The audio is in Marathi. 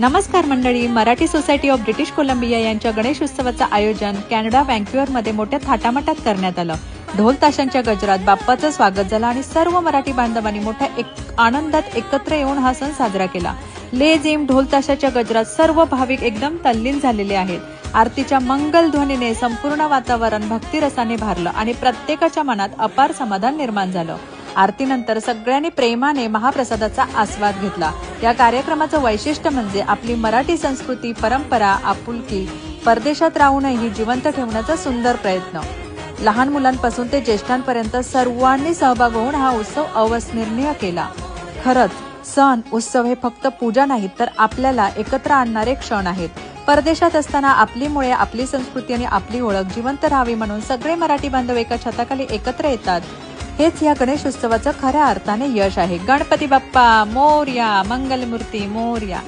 नमस्कार मंडळी, Marathi society of British Columbia यांच्या गणेश उत्सवाचं आयोजन कॅनडा व्हँक्युव्हरमध्ये मोठ्या थाटामाटात करण्यात आलं। ढोल ताशांच्या गजरात बाप्पाचं स्वागत झालं आणि सर्व मराठी बांधवांनी मोठ्या आनंदात एकत्र येऊन हा सण साजरा केला। लेझिम ढोल ताशाच्या गजरात सर्व भाविक एकदम तल्लीन झालेले आहेत। आरतीच्या मंगल ध्वनीने संपूर्ण वातावरण भक्तिरसाने भारलं आणि प्रत्येकाच्या मनात अपार समाधान निर्माण झालं। आरतीनंतर सगळ्यांनी प्रेमाने महाप्रसादाचा आस्वाद घेतला। या कार्यक्रमाचं वैशिष्ट्य म्हणजे आपली मराठी संस्कृती, परंपरा, आपुलकी परदेशात राहूनही जिवंत ठेवण्याचा सुंदर प्रयत्न। लहान मुलांपासून ते ज्येष्ठांपर्यंत सर्वांनी सहभाग होऊन हा उत्सव अविस्मरणीय केला। खरंच सण उत्सव हे फक्त पूजा नाहीत, तर आपल्याला एकत्र आणणारे क्षण आहेत। परदेशात असताना आपली मुळे, आपली संस्कृती आणि आपली ओळख जिवंत राहावी म्हणून सगळे मराठी बांधव एका छताखाली एकत्र येतात। हेच या गणेश उत्सवाचं खऱ्या अर्थाने यश आहे। गणपती बाप्पा मोरया, मंगलमूर्ती मोरया।